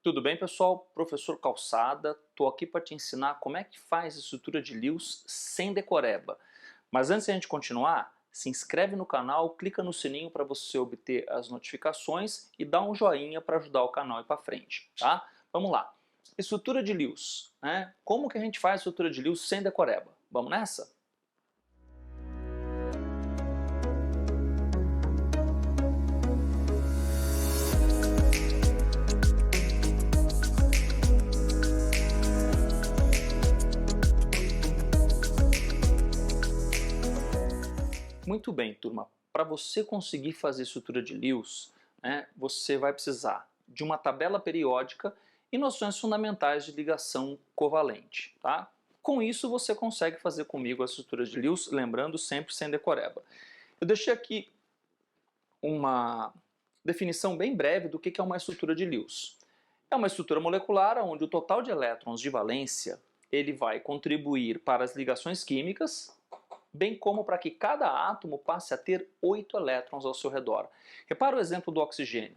Tudo bem, pessoal? Professor Calçada, estou aqui para te ensinar como é que faz a estrutura de Lewis sem decoreba. Mas antes de a gente continuar, se inscreve no canal, clica no sininho para você obter as notificações e dá um joinha para ajudar o canal a ir para frente, tá? Vamos lá. Estrutura de Lewis, né? Como que a gente faz a estrutura de Lewis sem decoreba? Vamos nessa? Muito bem, turma. Para você conseguir fazer estrutura de Lewis, né, você vai precisar de uma tabela periódica e noções fundamentais de ligação covalente. Tá? Com isso, você consegue fazer comigo a estrutura de Lewis, lembrando sempre sem decoreba. Eu deixei aqui uma definição bem breve do que é uma estrutura de Lewis. É uma estrutura molecular onde o total de elétrons de valência ele vai contribuir para as ligações químicas, bem como para que cada átomo passe a ter 8 elétrons ao seu redor. Repara o exemplo do oxigênio.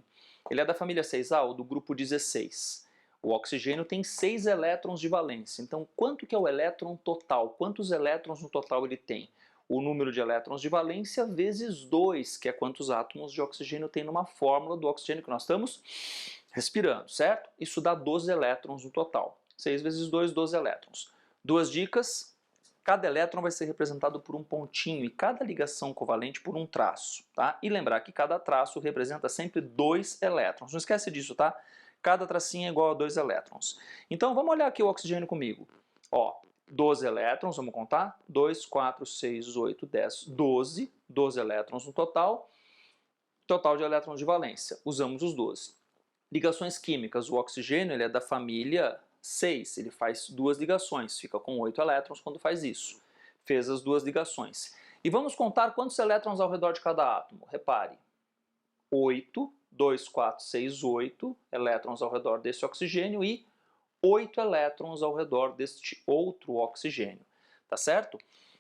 Ele é da família 6A ou do grupo 16. O oxigênio tem 6 elétrons de valência. Então, quanto que é o elétron total? Quantos elétrons no total ele tem? O número de elétrons de valência vezes 2, que é quantos átomos de oxigênio tem numa fórmula do oxigênio que nós estamos respirando, certo? Isso dá 12 elétrons no total. 6 vezes 2, 12 elétrons. Duas dicas. Cada elétron vai ser representado por um pontinho e cada ligação covalente por um traço, tá? E lembrar que cada traço representa sempre 2 elétrons. Não esquece disso, tá? Cada tracinho é igual a 2 elétrons. Então vamos olhar aqui o oxigênio comigo. Ó, 12 elétrons, vamos contar? 2, 4, 6, 8, 10, 12. 12 elétrons no total. Total de elétrons de valência. Usamos os 12. Ligações químicas. O oxigênio ele é da família 6, ele faz 2 ligações, fica com 8 elétrons quando faz isso. Fez as 2 ligações. E vamos contar quantos elétrons ao redor de cada átomo. Repare, 8, 2, 4, 6, 8 elétrons ao redor desse oxigênio e 8 elétrons ao redor deste outro oxigênio. Tá certo?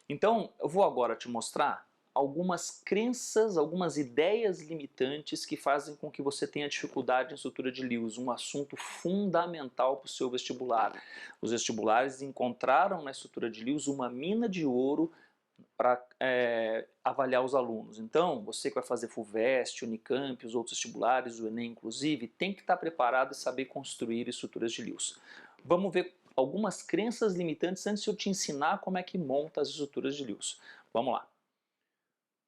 Então, eu vou agora te mostrar algumas crenças, algumas ideias limitantes que fazem com que você tenha dificuldade em estrutura de Lewis, um assunto fundamental para o seu vestibular. Os vestibulares encontraram na estrutura de Lewis uma mina de ouro para avaliar os alunos. Então, você que vai fazer FUVEST, Unicamp, os outros vestibulares, o Enem inclusive, tem que estar preparado e saber construir estruturas de Lewis. Vamos ver algumas crenças limitantes antes de eu te ensinar como é que monta as estruturas de Lewis. Vamos lá.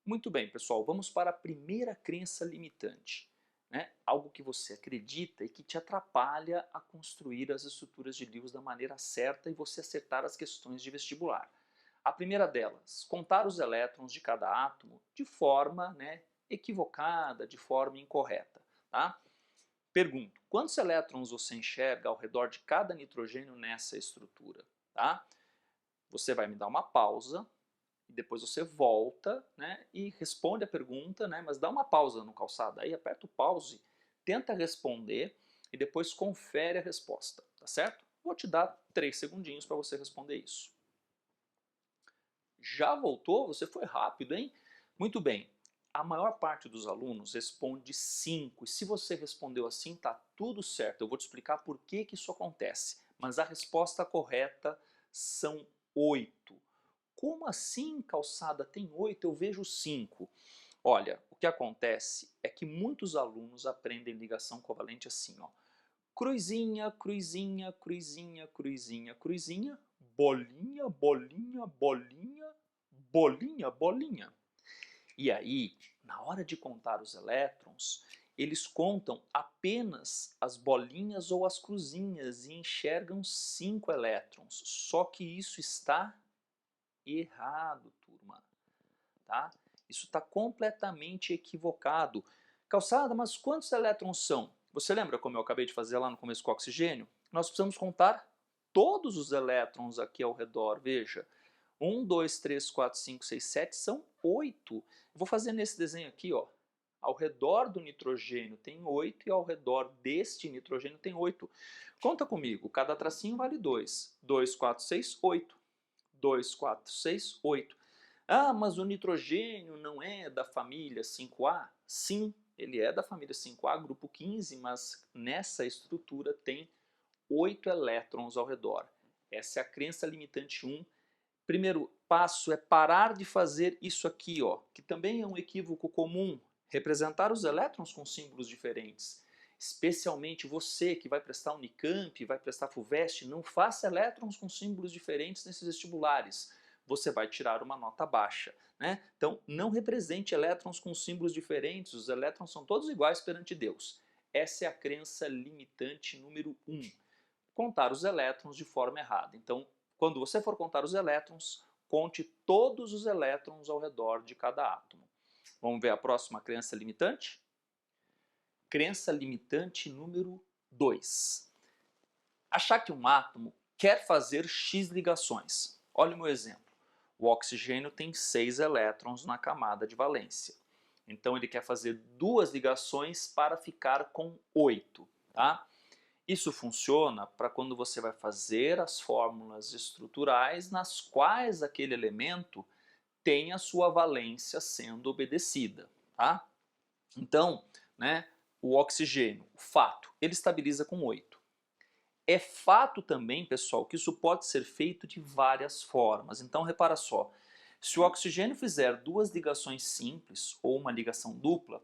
Muito bem, pessoal, vamos para a primeira crença limitante, né? Algo que você acredita e que te atrapalha a construir as estruturas de Lewis da maneira certa e você acertar as questões de vestibular. A primeira delas, contar os elétrons de cada átomo de forma, equivocada, de forma incorreta. Tá? Pergunto, quantos elétrons você enxerga ao redor de cada nitrogênio nessa estrutura? Tá? Você vai me dar uma pausa. E depois você volta, né, e responde a pergunta, né, mas dá uma pausa no Calçada, aí aperta o pause, tenta responder e depois confere a resposta, tá certo? Vou te dar 3 segundinhos para você responder isso. Já voltou? Você foi rápido, hein? Muito bem. A maior parte dos alunos responde 5, e se você respondeu assim, tá tudo certo. Eu vou te explicar por que isso acontece, mas a resposta correta são 8. Como assim, Calçada, tem 8? Eu vejo 5. Olha, o que acontece é que muitos alunos aprendem ligação covalente assim, ó. Cruzinha, cruzinha, cruzinha, cruzinha, cruzinha, bolinha, bolinha, bolinha, bolinha, bolinha. E aí, na hora de contar os elétrons, eles contam apenas as bolinhas ou as cruzinhas e enxergam 5 elétrons. Só que isso está errado, turma, tá? Isso está completamente equivocado. Calçada, mas quantos elétrons são? Você lembra como eu acabei de fazer lá no começo com o oxigênio? Nós precisamos contar todos os elétrons aqui ao redor, veja. 1, 2, 3, 4, 5, 6, 7, são 8. Vou fazer nesse desenho aqui, ó. Ao redor do nitrogênio tem 8 e ao redor deste nitrogênio tem 8. Conta comigo, cada tracinho vale 2. 2, 4, 6, 8. 2, 4, 6, 8. Ah, mas o nitrogênio não é da família 5A? Sim, ele é da família 5A, grupo 15, mas nessa estrutura tem 8 elétrons ao redor. Essa é a crença limitante 1. Primeiro passo é parar de fazer isso aqui, ó, que também é um equívoco comum, representar os elétrons com símbolos diferentes. Especialmente você que vai prestar Unicamp, vai prestar FUVEST, não faça elétrons com símbolos diferentes nesses vestibulares. Você vai tirar uma nota baixa, né? Então, não represente elétrons com símbolos diferentes, os elétrons são todos iguais perante Deus. Essa é a crença limitante número 1. Contar os elétrons de forma errada. Então, quando você for contar os elétrons, conte todos os elétrons ao redor de cada átomo. Vamos ver a próxima crença limitante? Crença limitante número 2. Achar que um átomo quer fazer X ligações. Olha o meu exemplo. O oxigênio tem 6 elétrons na camada de valência. Então ele quer fazer 2 ligações para ficar com 8, tá? Isso funciona para quando você vai fazer as fórmulas estruturais nas quais aquele elemento tem a sua valência sendo obedecida, tá? Então, né, o oxigênio, o fato, ele estabiliza com 8. É fato também, pessoal, que isso pode ser feito de várias formas. Então, repara só, se o oxigênio fizer 2 ligações simples ou uma ligação dupla,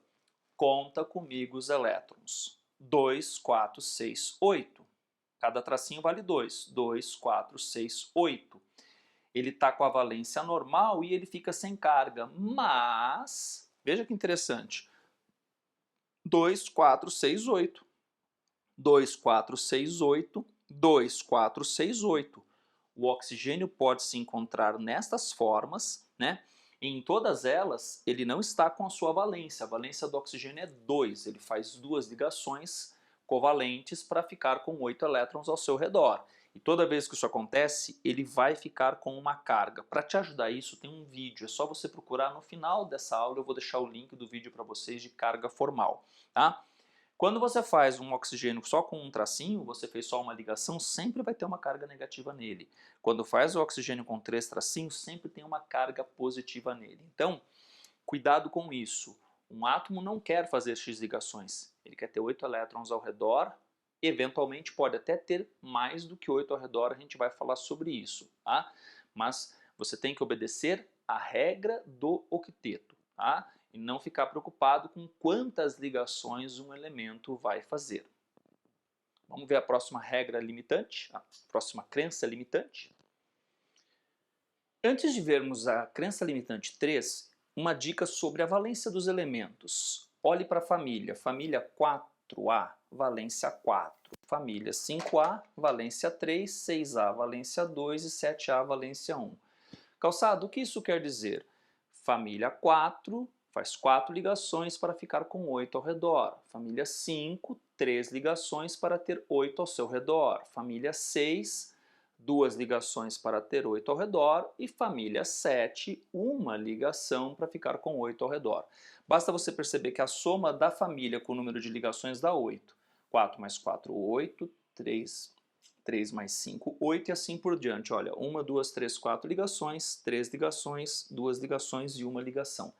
conta comigo os elétrons. 2, 4, 6, 8. Cada tracinho vale 2. 2, 4, 6, 8. Ele está com a valência normal e ele fica sem carga. Mas, veja que interessante. 2, 4, 6, 8. 2, 4, 6, 8. 2, 4, 6, 8. O oxigênio pode se encontrar nestas formas, né? E em todas elas, ele não está com a sua valência. A valência do oxigênio é 2. Ele faz 2 ligações covalentes para ficar com 8 elétrons ao seu redor. E toda vez que isso acontece, ele vai ficar com uma carga. Para te ajudar isso, tem um vídeo. É só você procurar no final dessa aula. Eu vou deixar o link do vídeo para vocês de carga formal, tá? Quando você faz um oxigênio só com um tracinho, você fez só uma ligação, sempre vai ter uma carga negativa nele. Quando faz o oxigênio com 3 tracinhos, sempre tem uma carga positiva nele. Então, cuidado com isso. Um átomo não quer fazer X ligações. Ele quer ter 8 elétrons ao redor, eventualmente pode até ter mais do que 8 ao redor, a gente vai falar sobre isso, tá? Mas você tem que obedecer a regra do octeto, tá? E não ficar preocupado com quantas ligações um elemento vai fazer. Vamos ver a próxima regra limitante, a próxima crença limitante. Antes de vermos a crença limitante 3, uma dica sobre a valência dos elementos. Olhe para a família. Família 4A, valência 4. Família 5A, valência 3, 6A, valência 2 e 7A, valência 1. Calçado, o que isso quer dizer? Família 4 faz 4 ligações para ficar com 8 ao redor. Família 5, 3 ligações para ter 8 ao seu redor. Família 6, 2 ligações para ter 8 ao redor. E família 7, uma ligação para ficar com 8 ao redor. Basta você perceber que a soma da família com o número de ligações dá 8. 4 mais 4, 8. 3 mais 5, 8 e assim por diante. Olha, 1, 2, 3, 4 ligações, 3 ligações, 2 ligações e uma ligação.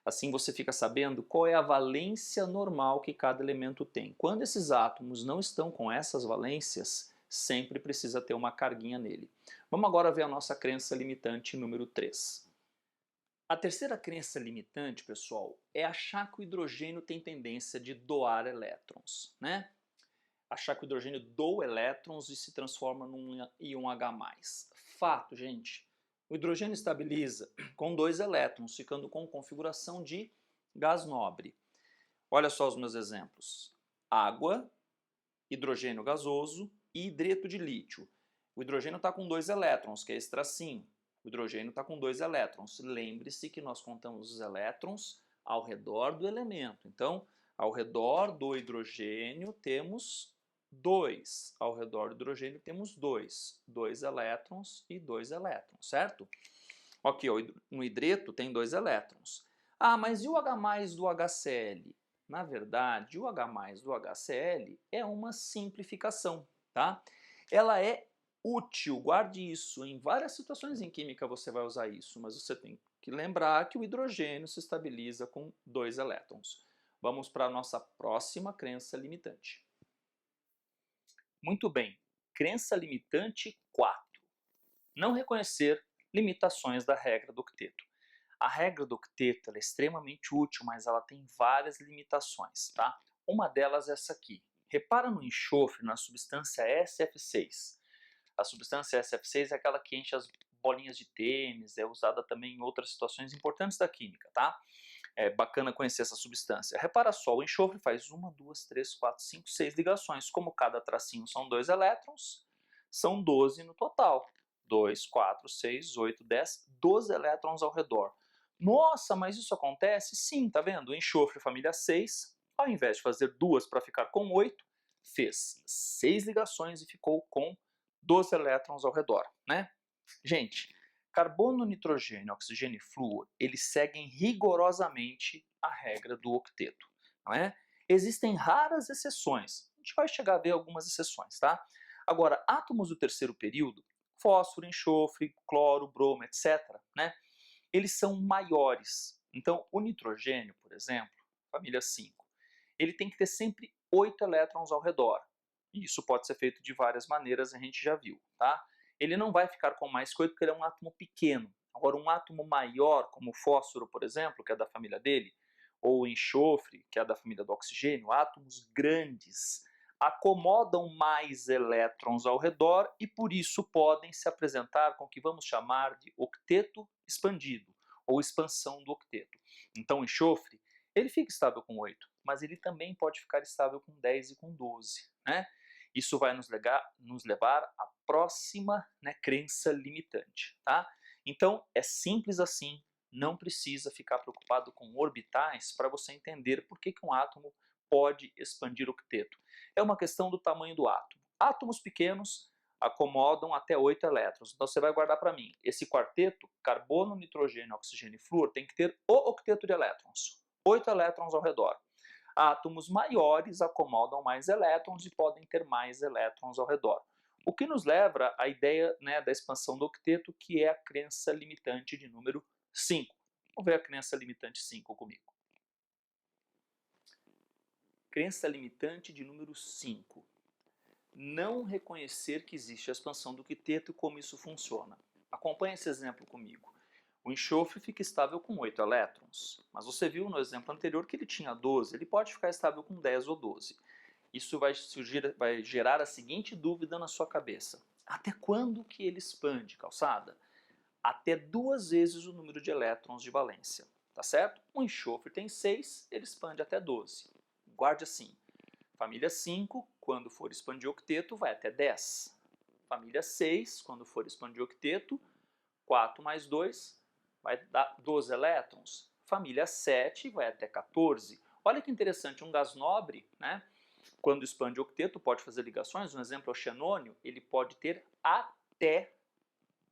Assim você fica sabendo qual é a valência normal que cada elemento tem. Quando esses átomos não estão com essas valências, sempre precisa ter uma carguinha nele. Vamos agora ver a nossa crença limitante número 3. A terceira crença limitante, pessoal, é achar que o hidrogênio tem tendência de doar elétrons, né? Achar que o hidrogênio doa elétrons e se transforma num íon H+. Fato, gente. O hidrogênio estabiliza com 2 elétrons, ficando com configuração de gás nobre. Olha só os meus exemplos. Água, hidrogênio gasoso e hidreto de lítio. O hidrogênio está com 2 elétrons, que é esse tracinho. O hidrogênio está com 2 elétrons. Lembre-se que nós contamos os elétrons ao redor do elemento. Então, ao redor do hidrogênio temos 2. Ao redor do hidrogênio temos 2. 2 elétrons e 2 elétrons, certo? Ok, no hidreto tem 2 elétrons. Ah, mas e o H+ do HCl? Na verdade, o H+ do HCl é uma simplificação, tá? Ela é útil, guarde isso. Em várias situações em química você vai usar isso, mas você tem que lembrar que o hidrogênio se estabiliza com 2 elétrons. Vamos para a nossa próxima crença limitante. Muito bem, crença limitante 4. Não reconhecer limitações da regra do octeto. A regra do octeto é extremamente útil, mas ela tem várias limitações, tá? Uma delas é essa aqui. Repara no enxofre, na substância SF6. A substância SF6 é aquela que enche as bolinhas de tênis, é usada também em outras situações importantes da química, tá? É bacana conhecer essa substância. Repara só, o enxofre faz 1, 2, 3, 4, 5, 6 ligações. Como cada tracinho são 2 elétrons, são 12 no total. 2, 4, 6, 8, 10, 12 elétrons ao redor. Nossa, mas isso acontece? Sim, tá vendo? O enxofre família 6, ao invés de fazer 2 para ficar com 8, fez 6 ligações e ficou com 12 elétrons ao redor, né? Gente, carbono, nitrogênio, oxigênio e flúor, eles seguem rigorosamente a regra do octeto, não é? Existem raras exceções, a gente vai chegar a ver algumas exceções, tá? Agora, átomos do terceiro período, fósforo, enxofre, cloro, bromo, etc., né? Eles são maiores. Então, o nitrogênio, por exemplo, família 5, ele tem que ter sempre 8 elétrons ao redor. E isso pode ser feito de várias maneiras, a gente já viu, tá? Ele não vai ficar com mais que 8 porque ele é um átomo pequeno. Agora, um átomo maior, como o fósforo, por exemplo, que é da família dele, ou o enxofre, que é da família do oxigênio, átomos grandes, acomodam mais elétrons ao redor e por isso podem se apresentar com o que vamos chamar de octeto expandido, ou expansão do octeto. Então o enxofre, ele fica estável com 8, mas ele também pode ficar estável com 10 e com 12, né? Isso vai nos levar à próxima, né, crença limitante, tá? Então é simples assim, não precisa ficar preocupado com orbitais para você entender por que um átomo pode expandir octeto. É uma questão do tamanho do átomo. Átomos pequenos acomodam até 8 elétrons. Então você vai guardar para mim. Esse quarteto, carbono, nitrogênio, oxigênio e flúor, tem que ter o octeto de elétrons. 8 elétrons ao redor. Átomos maiores acomodam mais elétrons e podem ter mais elétrons ao redor. O que nos leva à ideia, né, da expansão do octeto, que é a crença limitante de número 5. Vamos ver a crença limitante 5 comigo. Crença limitante de número 5. Não reconhecer que existe a expansão do octeto e como isso funciona. Acompanhe esse exemplo comigo. O enxofre fica estável com 8 elétrons, mas você viu no exemplo anterior que ele tinha 12, ele pode ficar estável com 10 ou 12. Isso vai gerar a seguinte dúvida na sua cabeça. Até quando que ele expande, calçada? Até 2 vezes o número de elétrons de valência, tá certo? O enxofre tem 6, ele expande até 12. Guarde assim. Família 5, quando for expandir octeto, vai até 10. Família 6, quando for expandir octeto, 4 mais 2 vai dar 12 elétrons. Família 7 vai até 14. Olha que interessante, um gás nobre, né? Quando expande octeto, pode fazer ligações. Um exemplo é o xenônio, ele pode ter até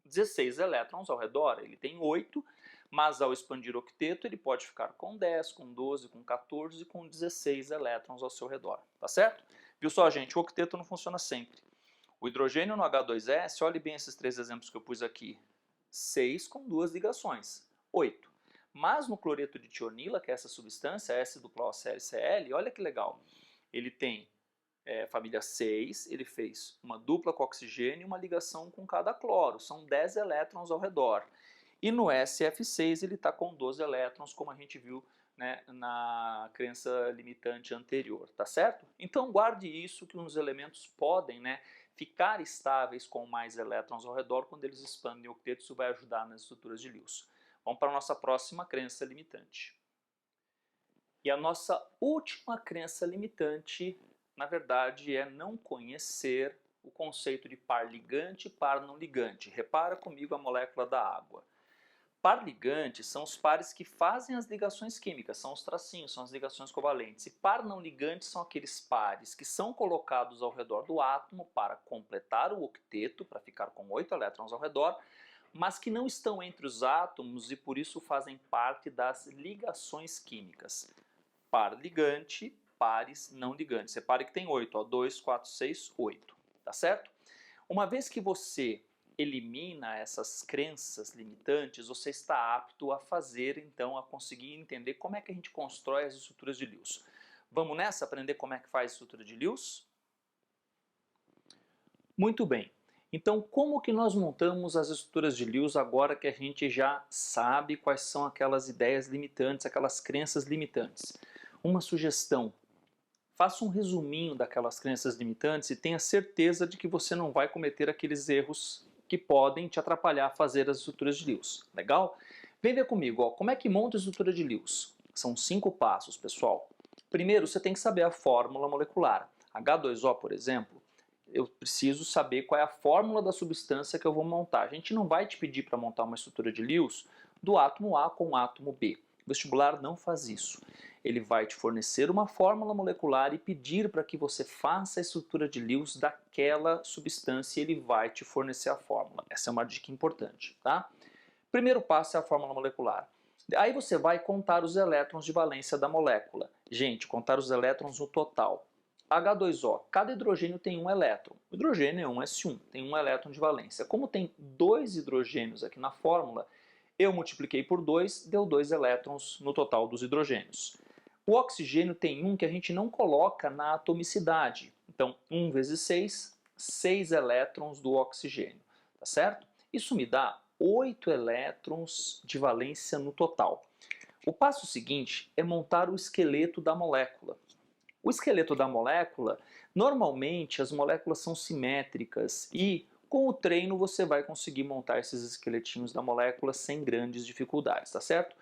16 elétrons ao redor. Ele tem 8, mas ao expandir octeto, ele pode ficar com 10, com 12, com 14 e com 16 elétrons ao seu redor. Tá certo? Viu só, gente? O octeto não funciona sempre. O hidrogênio no H2S, olhe bem esses 3 exemplos que eu pus aqui. 6 com 2 ligações, 8. Mas no cloreto de tionila, que é essa substância, S-OCl, olha que legal. Ele tem família 6, ele fez uma dupla com oxigênio e uma ligação com cada cloro. São 10 elétrons ao redor. E no SF6 ele está com 12 elétrons, como a gente viu, né, na crença limitante anterior, tá certo? Então guarde isso, que os elementos podem, né, ficar estáveis com mais elétrons ao redor quando eles expandem o octeto. Isso vai ajudar nas estruturas de Lewis. Vamos para a nossa próxima crença limitante. E a nossa última crença limitante, na verdade, é não conhecer o conceito de par ligante e par não ligante. Repara comigo a molécula da água. Par ligantes são os pares que fazem as ligações químicas, são os tracinhos, são as ligações covalentes. E par não ligantes são aqueles pares que são colocados ao redor do átomo para completar o octeto, para ficar com 8 elétrons ao redor, mas que não estão entre os átomos e por isso fazem parte das ligações químicas. Par ligante, pares não ligantes. Repare que tem 8, ó, 2, 4, 6, 8, tá certo? Uma vez que você elimina essas crenças limitantes, você está apto a fazer, então, a conseguir entender como é que a gente constrói as estruturas de Lewis. Vamos nessa, aprender como é que faz a estrutura de Lewis? Muito bem. Então, como que nós montamos as estruturas de Lewis agora que a gente já sabe quais são aquelas ideias limitantes, aquelas crenças limitantes? Uma sugestão: faça um resuminho daquelas crenças limitantes e tenha certeza de que você não vai cometer aqueles erros que podem te atrapalhar a fazer as estruturas de Lewis. Legal? Vem ver comigo, ó, como é que monta a estrutura de Lewis? São 5 passos, pessoal. Primeiro, você tem que saber a fórmula molecular. H2O, por exemplo, eu preciso saber qual é a fórmula da substância que eu vou montar. A gente não vai te pedir para montar uma estrutura de Lewis do átomo A com o átomo B. O vestibular não faz isso. Ele vai te fornecer uma fórmula molecular e pedir para que você faça a estrutura de Lewis daquela substância e ele vai te fornecer a fórmula. Essa é uma dica importante, tá? Primeiro passo é a fórmula molecular. Aí você vai contar os elétrons de valência da molécula. Gente, contar os elétrons no total. H2O, cada hidrogênio tem um elétron. O hidrogênio é um S1, tem um elétron de valência. Como tem 2 hidrogênios aqui na fórmula, eu multipliquei por 2, deu 2 elétrons no total dos hidrogênios. O oxigênio tem um que a gente não coloca na atomicidade. Então, 1 vezes 6, 6 elétrons do oxigênio, tá certo? Isso me dá 8 elétrons de valência no total. O passo seguinte é montar o esqueleto da molécula. O esqueleto da molécula, normalmente as moléculas são simétricas e com o treino você vai conseguir montar esses esqueletinhos da molécula sem grandes dificuldades, tá certo?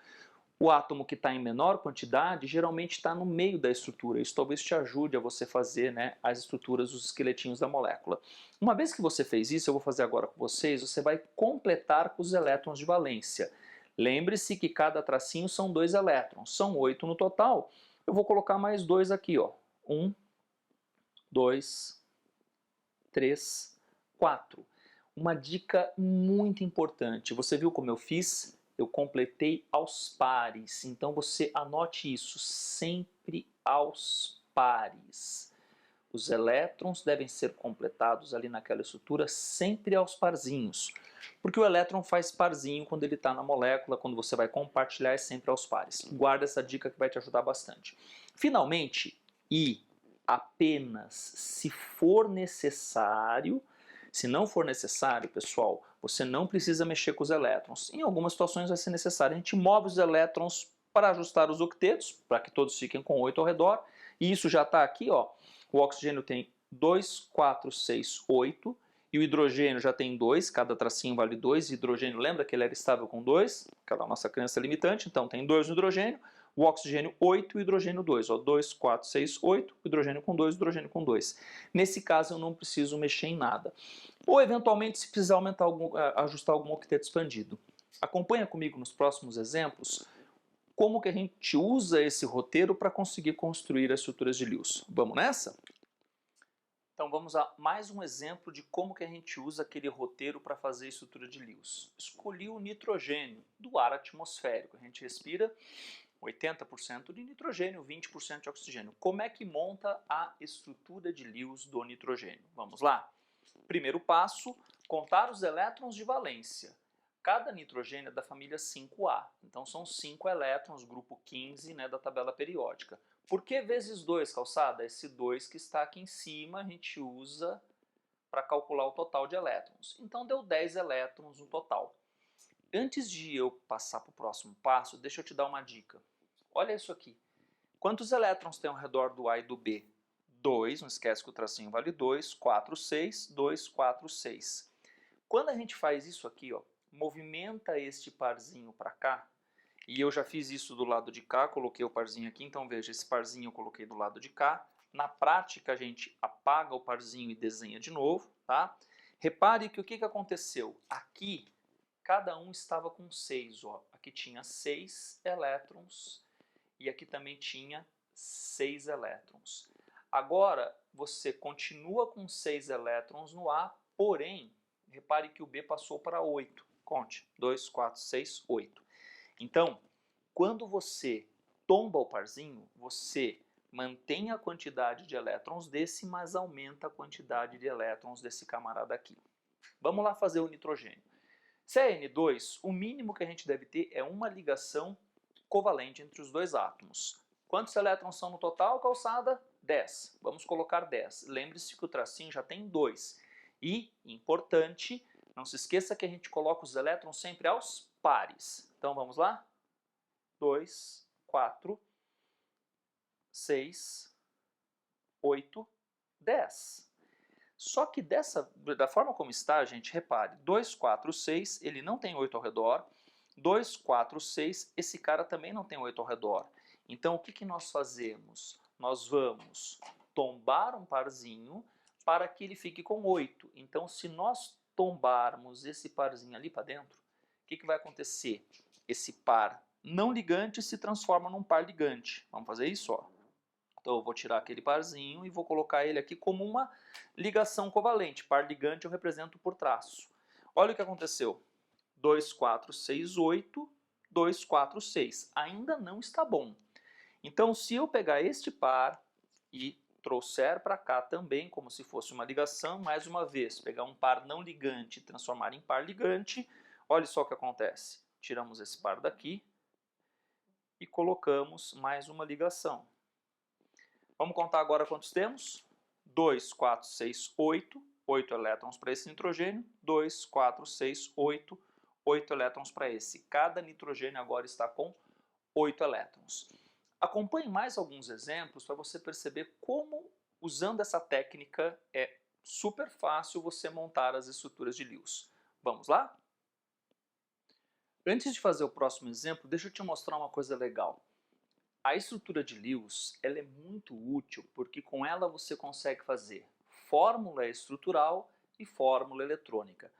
O átomo que está em menor quantidade geralmente está no meio da estrutura. Isso talvez te ajude a você fazer, né, as estruturas, os esqueletinhos da molécula. Uma vez que você fez isso, eu vou fazer agora com vocês, você vai completar com os elétrons de valência. Lembre-se que cada tracinho são 2 elétrons, são 8 no total. Eu vou colocar mais 2 aqui, ó. 1, 2, 3, 4. Uma dica muito importante. Você viu como eu fiz? Eu completei aos pares. Então você anote isso, sempre aos pares. Os elétrons devem ser completados ali naquela estrutura sempre aos parzinhos. Porque o elétron faz parzinho quando ele está na molécula, quando você vai compartilhar é sempre aos pares. Guarda essa dica que vai te ajudar bastante. Finalmente, e apenas se for necessário, se não for necessário, pessoal, você não precisa mexer com os elétrons. Em algumas situações vai ser necessário. A gente move os elétrons para ajustar os octetos, para que todos fiquem com 8 ao redor. E isso já está aqui, ó. O oxigênio tem 2, 4, 6, 8. E o hidrogênio já tem 2, cada tracinho vale 2. Hidrogênio, lembra que ele era estável com 2? Aquela nossa crença limitante. Então tem 2 no hidrogênio. O oxigênio 8 e o hidrogênio 2. Ó, 2, 4, 6, 8. Hidrogênio com 2, hidrogênio com 2. Nesse caso eu não preciso mexer em nada. Ou eventualmente se precisar ajustar algum octeto expandido. Acompanha comigo nos próximos exemplos como que a gente usa esse roteiro para conseguir construir as estruturas de Lewis. Vamos nessa? Então vamos a mais um exemplo de como que a gente usa aquele roteiro para fazer a estrutura de Lewis. Escolhi o nitrogênio do ar atmosférico. A gente respira 80% de nitrogênio, 20% de oxigênio. Como é que monta a estrutura de Lewis do nitrogênio? Vamos lá? Primeiro passo, contar os elétrons de valência. Cada nitrogênio é da família 5A, então são 5 elétrons, grupo 15, né, da tabela periódica. Por que vezes 2, calçada? Esse 2 que está aqui em cima a gente usa para calcular o total de elétrons. Então deu 10 elétrons no total. Antes de eu passar para o próximo passo, deixa eu te dar uma dica. Olha isso aqui. Quantos elétrons tem ao redor do A e do B? 2, não esquece que o tracinho vale 2, 4, 6, 2, 4, 6. Quando a gente faz isso aqui, ó, movimenta este parzinho para cá, e eu já fiz isso do lado de cá, coloquei o parzinho aqui, então veja, esse parzinho eu coloquei do lado de cá. Na prática a gente apaga o parzinho e desenha de novo, tá? Repare que o que aconteceu? Aqui, cada um estava com 6, ó. Aqui tinha 6 elétrons e aqui também tinha 6 elétrons. Agora, você continua com 6 elétrons no A, porém, repare que o B passou para 8. Conte, 2, 4, 6, 8. Então, quando você tomba o parzinho, você mantém a quantidade de elétrons desse, mas aumenta a quantidade de elétrons desse camarada aqui. Vamos lá fazer o nitrogênio. Se é N2, o mínimo que a gente deve ter é uma ligação covalente entre os dois átomos. Quantos elétrons são no total, calçada? 10. Vamos colocar 10. Lembre-se que o tracinho já tem 2. E, importante, não se esqueça que a gente coloca os elétrons sempre aos pares. Então vamos lá? 2, 4, 6, 8, 10. Só que da forma como está, gente, repare, 2, 4, 6, ele não tem 8 ao redor. 2, 4, 6, esse cara também não tem 8 ao redor. Então, o que nós fazemos? Nós vamos tombar um parzinho para que ele fique com 8. Então, se nós tombarmos esse parzinho ali para dentro, o que vai acontecer? Esse par não ligante se transforma num par ligante. Vamos fazer isso, ó. Então, eu vou tirar aquele parzinho e vou colocar ele aqui como uma ligação covalente. Par ligante eu represento por traço. Olha o que aconteceu. 2, 4, 6, 8, 2, 4, 6. Ainda não está bom. Então, se eu pegar este par e trouxer para cá também, como se fosse uma ligação, mais uma vez, pegar um par não ligante e transformar em par ligante, olha só o que acontece. Tiramos esse par daqui e colocamos mais uma ligação. Vamos contar agora quantos temos? 2, 4, 6, 8. 8 elétrons para esse nitrogênio. 2, 4, 6, 8. 8 elétrons para esse. Cada nitrogênio agora está com 8 elétrons. Acompanhe mais alguns exemplos para você perceber como, usando essa técnica, é super fácil você montar as estruturas de Lewis. Vamos lá? Antes de fazer o próximo exemplo, deixa eu te mostrar uma coisa legal. A estrutura de Lewis ela é muito útil porque com ela você consegue fazer fórmula estrutural e fórmula eletrônica.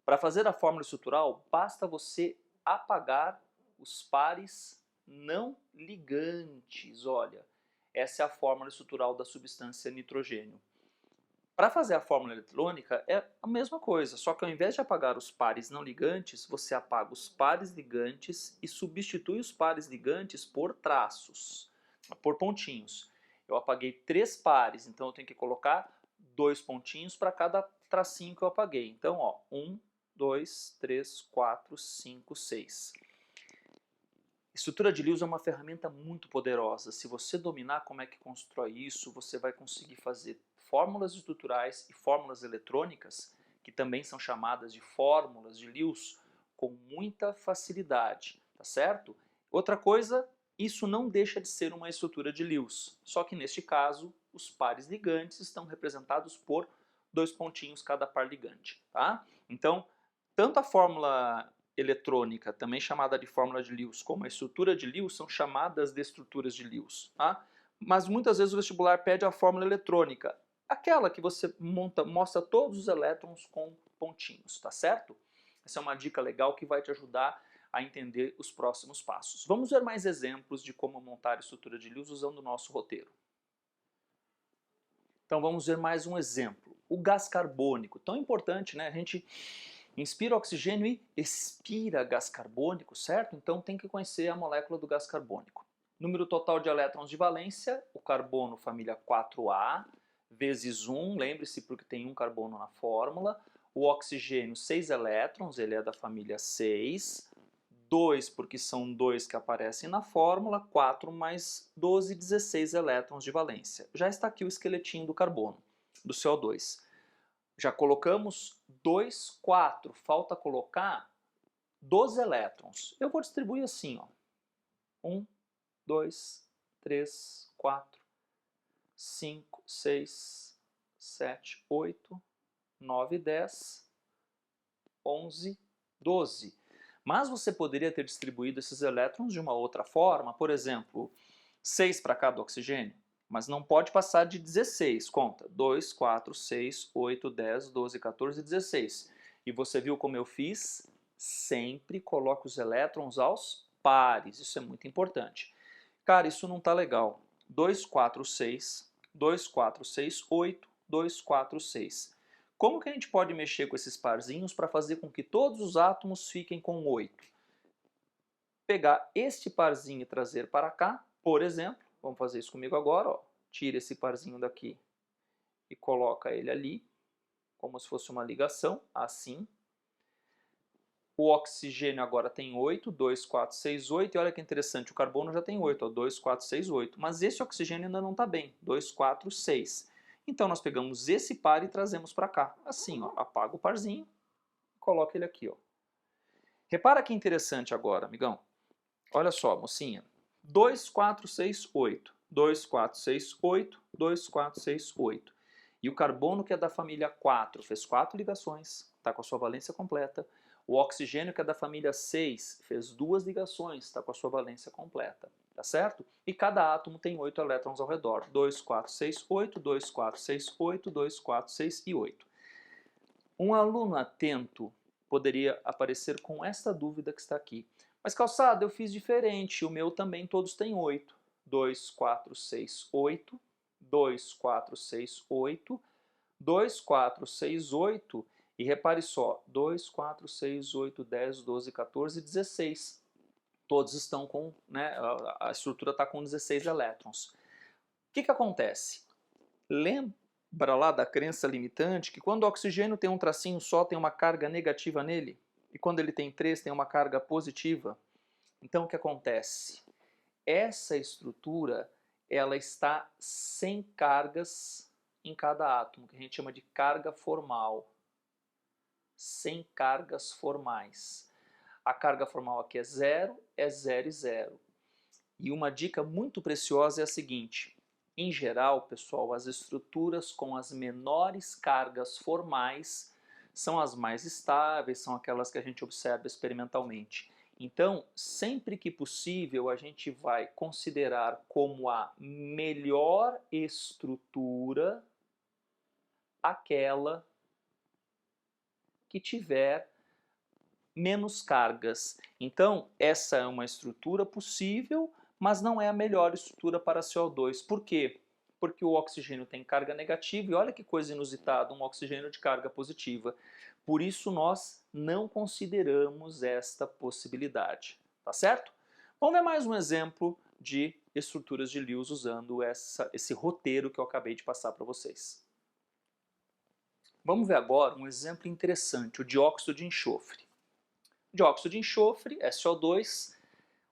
Para fazer a fórmula estrutural, basta você apagar os pares não ligantes. Olha, essa é a fórmula estrutural da substância nitrogênio. Para fazer a fórmula eletrônica é a mesma coisa, só que ao invés de apagar os pares não ligantes, você apaga os pares ligantes e substitui os pares ligantes por traços, por pontinhos. Eu apaguei 3 pares, então eu tenho que colocar 2 pontinhos para cada tracinho que eu apaguei. Então, ó, 1, 2, 3, 4, 5, 6. Estrutura de Lewis é uma ferramenta muito poderosa. Se você dominar como é que constrói isso, você vai conseguir fazer fórmulas estruturais e fórmulas eletrônicas, que também são chamadas de fórmulas de Lewis, com muita facilidade, tá certo? Outra coisa, isso não deixa de ser uma estrutura de Lewis, só que neste caso os pares ligantes estão representados por 2 pontinhos cada par ligante, tá? Então, tanto a fórmula eletrônica, também chamada de fórmula de Lewis, como a estrutura de Lewis são chamadas de estruturas de Lewis, tá? Mas muitas vezes o vestibular pede a fórmula eletrônica, aquela que você mostra todos os elétrons com pontinhos, tá certo? Essa é uma dica legal que vai te ajudar a entender os próximos passos. Vamos ver mais exemplos de como montar a estrutura de Lewis usando o nosso roteiro. Então vamos ver mais um exemplo. O gás carbônico, tão importante, né? A gente inspira oxigênio e expira gás carbônico, certo? Então tem que conhecer a molécula do gás carbônico. Número total de elétrons de valência, o carbono família 4A, vezes 1, lembre-se porque tem um carbono na fórmula. O oxigênio 6 elétrons, ele é da família 6. 2 porque são 2 que aparecem na fórmula, 4 mais 12, 16 elétrons de valência. Já está aqui o esqueletinho do carbono, do CO2. Já colocamos 2, 4, falta colocar 12 elétrons. Eu vou distribuir assim, ó. 1, 2, 3, 4, 5, 6, 7, 8, 9, 10, 11, 12. Mas você poderia ter distribuído esses elétrons de uma outra forma, por exemplo, 6 para cada oxigênio, mas não pode passar de 16, conta, 2, 4, 6, 8, 10, 12, 14, 16. E você viu como eu fiz? Sempre coloque os elétrons aos pares, isso é muito importante. Cara, isso não está legal. 2, 4, 6, 2, 4, 6, 8, 2, 4, 6. Como que a gente pode mexer com esses parzinhos para fazer com que todos os átomos fiquem com 8? Pegar este parzinho e trazer para cá, por exemplo, vamos fazer isso comigo agora, ó. Tira esse parzinho daqui e coloca ele ali, como se fosse uma ligação, assim. O oxigênio agora tem 8, 2, 4, 6, 8, e olha que interessante, o carbono já tem 8, ó, 2, 4, 6, 8, mas esse oxigênio ainda não está bem, 2, 4, 6. Então nós pegamos esse par e trazemos para cá, assim, ó, apaga o parzinho, coloca ele aqui, ó. Repara que interessante agora, amigão. Olha só, mocinha, 2, 4, 6, 8, 2, 4, 6, 8, 2, 4, 6, 8. E o carbono que é da família 4 fez 4 ligações, está com a sua valência completa. O oxigênio que é da família 6 fez 2 ligações, está com a sua valência completa, tá certo? E cada átomo tem 8 elétrons ao redor, 2, 4, 6, 8, 2, 4, 6, 8, 2, 4, 6 e 8. Um aluno atento poderia aparecer com esta dúvida que está aqui. Mas Calçada, eu fiz diferente, o meu também todos têm 8. 2, 4, 6, 8, 2, 4, 6, 8, 2, 4, 6, 8, e repare só, 2, 4, 6, 8, 10, 12, 14, 16. Todos estão com, né, a estrutura está com 16 elétrons. O que acontece? Lembra lá da crença limitante que quando o oxigênio tem um tracinho só, tem uma carga negativa nele? E quando ele tem 3, tem uma carga positiva? Então o que acontece? Essa estrutura ela está sem cargas em cada átomo, que a gente chama de carga formal. Sem cargas formais. A carga formal aqui é 0 e 0. E uma dica muito preciosa é a seguinte: em geral, pessoal, as estruturas com as menores cargas formais são as mais estáveis, são aquelas que a gente observa experimentalmente. Então, sempre que possível, a gente vai considerar como a melhor estrutura aquela que tiver menos cargas. Então, essa é uma estrutura possível, mas não é a melhor estrutura para CO2. Por quê? Porque o oxigênio tem carga negativa, e olha que coisa inusitada, um oxigênio de carga positiva. Por isso nós não consideramos esta possibilidade, tá certo? Vamos ver mais um exemplo de estruturas de Lewis usando esse roteiro que eu acabei de passar para vocês. Vamos ver agora um exemplo interessante, o dióxido de enxofre. Dióxido de enxofre, SO2,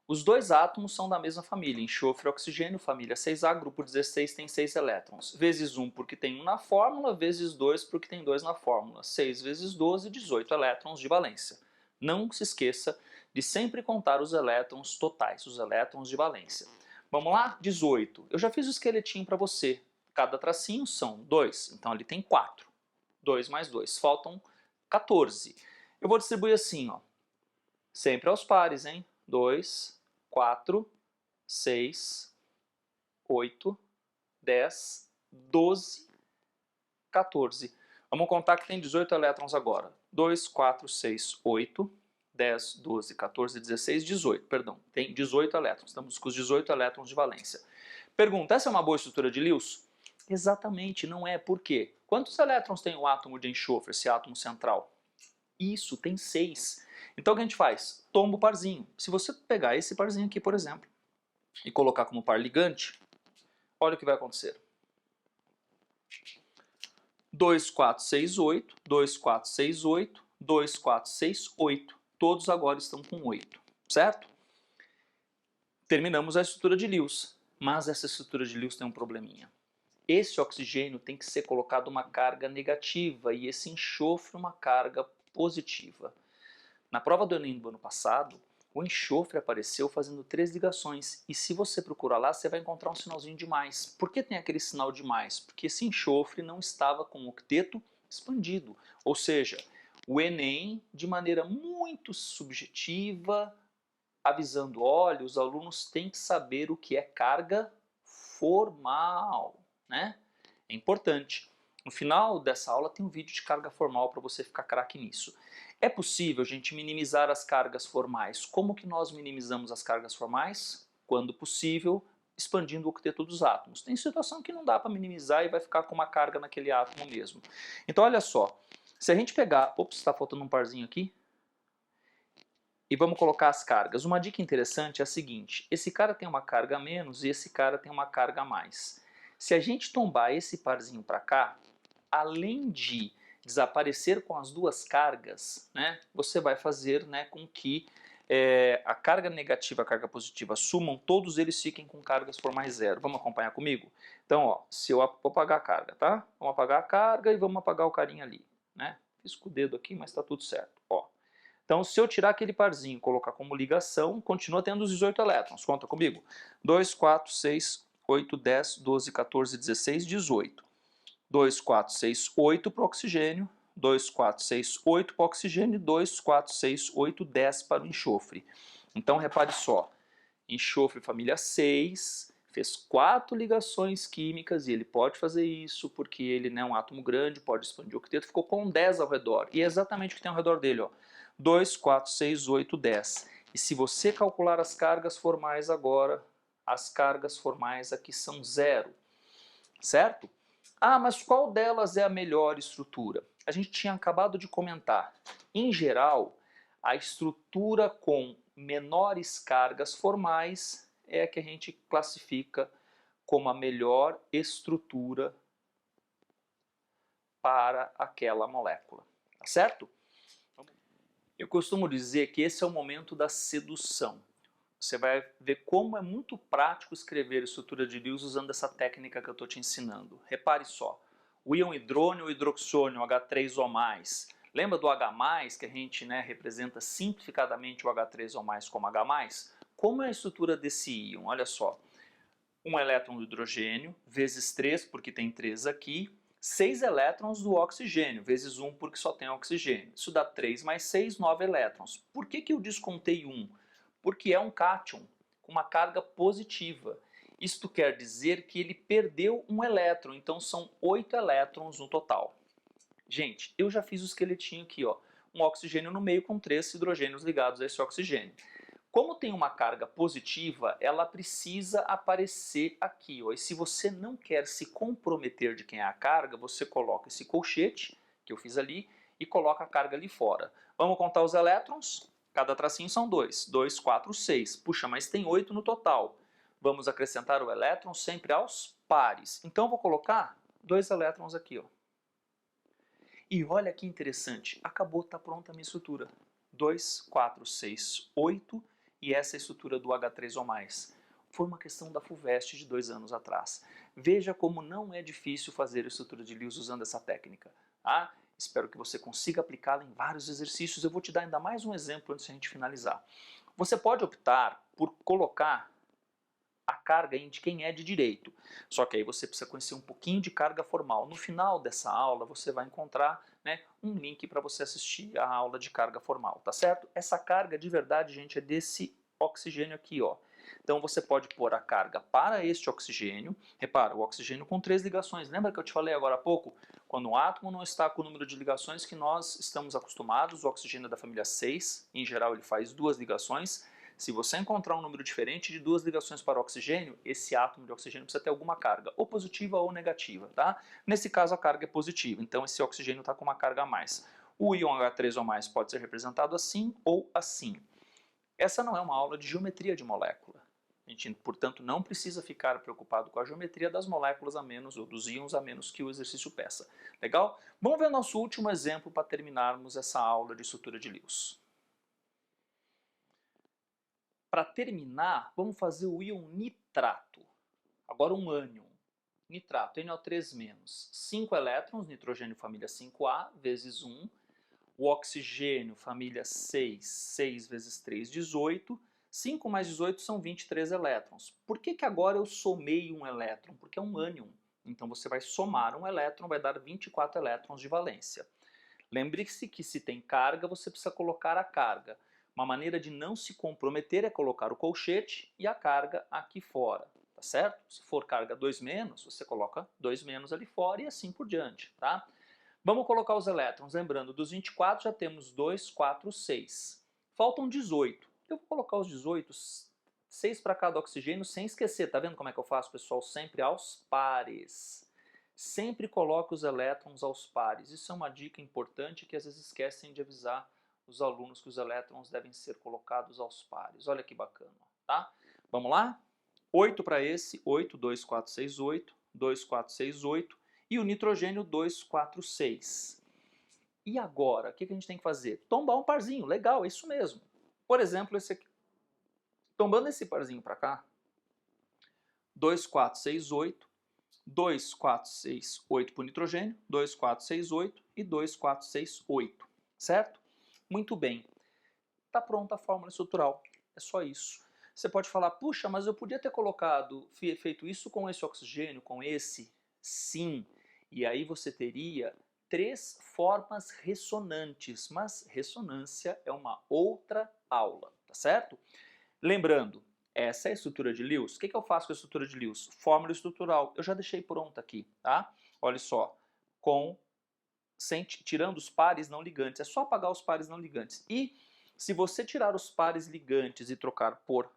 os dois átomos são da mesma família, enxofre e oxigênio, família 6A, grupo 16 tem 6 elétrons, vezes 1 porque tem 1 na fórmula, vezes 2 porque tem 2 na fórmula, 6 vezes 12, 18 elétrons de valência. Não se esqueça de sempre contar os elétrons totais, os elétrons de valência. Vamos lá? 18. Eu já fiz o esqueletinho para você, cada tracinho são 2, então ali tem 4. 2 mais 2, faltam 14. Eu vou distribuir assim, ó. Sempre aos pares, hein? 2, 4, 6, 8, 10, 12, 14. Vamos contar que tem 18 elétrons agora. 2, 4, 6, 8, 10, 12, 14, 16, 18. Perdão, tem 18 elétrons. Estamos com os 18 elétrons de valência. Pergunta, essa é uma boa estrutura de Lewis? Exatamente, não é. Por quê? Quantos elétrons tem o átomo de enxofre, esse átomo central? Isso, tem 6. Então o que a gente faz? Tomba o parzinho. Se você pegar esse parzinho aqui, por exemplo, e colocar como par ligante, olha o que vai acontecer. 2, 4, 6, 8, 2, 4, 6, 8, 2, 4, 6, 8. Todos agora estão com 8, certo? Terminamos a estrutura de Lewis, mas essa estrutura de Lewis tem um probleminha. Esse oxigênio tem que ser colocado uma carga negativa e esse enxofre uma carga positiva. Na prova do Enem do ano passado, o enxofre apareceu fazendo 3 ligações, e se você procurar lá, você vai encontrar um sinalzinho de mais. Por que tem aquele sinal de mais? Porque esse enxofre não estava com o octeto expandido, ou seja, o Enem, de maneira muito subjetiva, avisando, olha, os alunos têm que saber o que é carga formal, né? É importante. No final dessa aula tem um vídeo de carga formal para você ficar craque nisso. É possível a gente minimizar as cargas formais. Como que nós minimizamos as cargas formais? Quando possível, expandindo o octeto dos átomos. Tem situação que não dá para minimizar e vai ficar com uma carga naquele átomo mesmo. Então olha só, se a gente pegar... Ops, está faltando um parzinho aqui. E vamos colocar as cargas. Uma dica interessante é a seguinte, esse cara tem uma carga a menos e esse cara tem uma carga a mais. Se a gente tombar esse parzinho para cá, além de desaparecer com as duas cargas, né, você vai fazer, né, com que a carga negativa e a carga positiva sumam, todos eles fiquem com cargas formais zero. Vamos acompanhar comigo? Então, ó, se eu vou apagar a carga, tá? Vamos apagar a carga e vamos apagar o carinha ali, né? Fiz com o dedo aqui, mas está tudo certo, ó. Então, se eu tirar aquele parzinho e colocar como ligação, continua tendo os 18 elétrons. Conta comigo. 2, 4, 6, 8, 10, 12, 14, 16, 18. 2, 4, 6, 8 para o oxigênio. 2, 4, 6, 8 para o oxigênio. 2, 4, 6, 8, 10 para o enxofre. Então, repare só. Enxofre família 6, fez 4 ligações químicas e ele pode fazer isso porque ele não é um átomo grande, pode expandir o octeto, ficou com 10 ao redor. E é exatamente o que tem ao redor dele, ó. 2, 4, 6, 8, 10. E se você calcular as cargas formais agora, as cargas formais aqui são zero, certo? Ah, mas qual delas é a melhor estrutura? A gente tinha acabado de comentar. Em geral, a estrutura com menores cargas formais é a que a gente classifica como a melhor estrutura para aquela molécula, tá certo? Eu costumo dizer que esse é o momento da sedução. Você vai ver como é muito prático escrever estrutura de Lewis usando essa técnica que eu estou te ensinando. Repare só, o íon hidrônio ou hidroxônio, H3O+, lembra do H+, que a gente, né, representa simplificadamente o H3O+, como H+? Como é a estrutura desse íon? Olha só, um elétron do hidrogênio, vezes 3, porque tem 3 aqui, 6 elétrons do oxigênio, vezes 1, porque só tem oxigênio. Isso dá 3 mais 6, 9 elétrons. Por que eu descontei 1? Porque é um cátion com uma carga positiva. Isto quer dizer que ele perdeu um elétron, então são 8 elétrons no total. Gente, eu já fiz o esqueletinho aqui, ó, um oxigênio no meio com 3 hidrogênios ligados a esse oxigênio. Como tem uma carga positiva, ela precisa aparecer aqui, ó, e se você não quer se comprometer de quem é a carga, você coloca esse colchete, que eu fiz ali, e coloca a carga ali fora. Vamos contar os elétrons? Cada tracinho são 2. 2, 4, 6. Puxa, mas tem 8 no total. Vamos acrescentar o elétron sempre aos pares. Então, eu vou colocar 2 elétrons aqui, ó. E olha que interessante. Acabou, está pronta a minha estrutura. 2, 4, 6, 8. E essa é a estrutura do H3O+. Foi uma questão da FUVEST de 2 anos atrás. Veja como não é difícil fazer a estrutura de Lewis usando essa técnica. Tá? Espero que você consiga aplicá-la em vários exercícios. Eu vou te dar ainda mais um exemplo antes de a gente finalizar. Você pode optar por colocar a carga de quem é de direito. Só que aí você precisa conhecer um pouquinho de carga formal. No final dessa aula você vai encontrar, né, um link para você assistir a aula de carga formal, tá certo? Essa carga de verdade, gente, é desse oxigênio aqui, ó. Então você pode pôr a carga para este oxigênio. Repara, o oxigênio com 3 ligações. Lembra que eu te falei agora há pouco? Quando o átomo não está com o número de ligações que nós estamos acostumados, o oxigênio é da família 6, em geral ele faz 2 ligações. Se você encontrar um número diferente de 2 ligações para oxigênio, esse átomo de oxigênio precisa ter alguma carga, ou positiva ou negativa, tá? Nesse caso a carga é positiva, então esse oxigênio está com uma carga a mais. O íon H3O+ pode ser representado assim ou assim. Essa não é uma aula de geometria de molécula. A gente, portanto, não precisa ficar preocupado com a geometria das moléculas a menos, ou dos íons a menos que o exercício peça. Legal? Vamos ver nosso último exemplo para terminarmos essa aula de estrutura de Lewis. Para terminar, vamos fazer o íon nitrato. Agora um ânion. Nitrato, NO3-. 5 elétrons, nitrogênio família 5A, vezes 1. O oxigênio, família 6, 6 vezes 3, 18. 5 mais 18 são 23 elétrons. Por que agora eu somei um elétron? Porque é um ânion. Então você vai somar um elétron, vai dar 24 elétrons de valência. Lembre-se que se tem carga, você precisa colocar a carga. Uma maneira de não se comprometer é colocar o colchete e a carga aqui fora, tá certo? Se for carga 2-, você coloca 2- ali fora e assim por diante, tá? Vamos colocar os elétrons. Lembrando, dos 24 já temos 2, 4, 6. Faltam 18. Eu vou colocar os 18, 6 para cada oxigênio, sem esquecer. Tá vendo como é que eu faço, pessoal? Sempre aos pares. Sempre coloque os elétrons aos pares. Isso é uma dica importante que às vezes esquecem de avisar os alunos que os elétrons devem ser colocados aos pares. Olha que bacana, tá? Vamos lá? 8 para esse, 8, 2, 4, 6, 8, 2, 4, 6, 8. E o nitrogênio 2, 4, 6. E agora, o que a gente tem que fazer? Tombar um parzinho, legal, é isso mesmo. Por exemplo, esse aqui. Tombando esse parzinho para cá, 2, 4, 6, 8, 2, 4, 6, 8 para o nitrogênio, 2, 4, 6, 8 e 2, 4, 6, 8, certo? Muito bem, está pronta a fórmula estrutural, é só isso. Você pode falar, puxa, mas eu podia ter feito isso com esse oxigênio, com esse? Sim, e aí você teria 3 formas ressonantes, mas ressonância é uma outra aula, tá certo? Lembrando, essa é a estrutura de Lewis. O que eu faço com a estrutura de Lewis? Fórmula estrutural. Eu já deixei pronta aqui, tá? Olha só, tirando os pares não ligantes. É só apagar os pares não ligantes. E se você tirar os pares ligantes e trocar por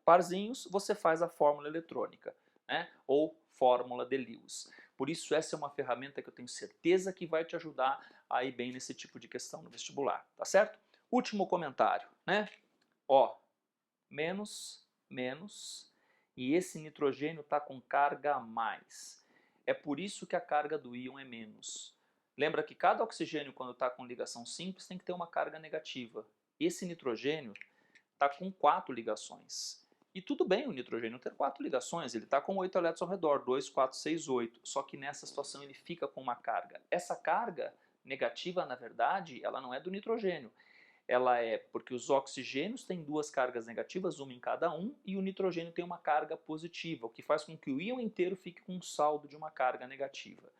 parzinhos, você faz a fórmula eletrônica, né? Ou fórmula de Lewis. Por isso essa é uma ferramenta que eu tenho certeza que vai te ajudar a ir bem nesse tipo de questão no vestibular, tá certo? Último comentário, né? Ó, menos, menos, e esse nitrogênio está com carga a mais. É por isso que a carga do íon é menos. Lembra que cada oxigênio, quando está com ligação simples, tem que ter uma carga negativa. Esse nitrogênio está com 4 ligações. E tudo bem o nitrogênio ter 4 ligações, ele está com 8 elétrons ao redor, 2, 4, 6, 8. Só que nessa situação ele fica com uma carga. Essa carga negativa, na verdade, ela não é do nitrogênio. Ela é porque os oxigênios têm 2 cargas negativas, uma em cada um, e o nitrogênio tem uma carga positiva, o que faz com que o íon inteiro fique com um saldo de uma carga negativa.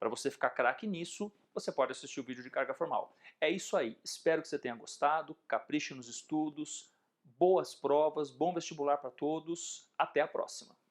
Para você ficar craque nisso, você pode assistir o vídeo de carga formal. É isso aí, espero que você tenha gostado, capriche nos estudos, boas provas, bom vestibular para todos, até a próxima!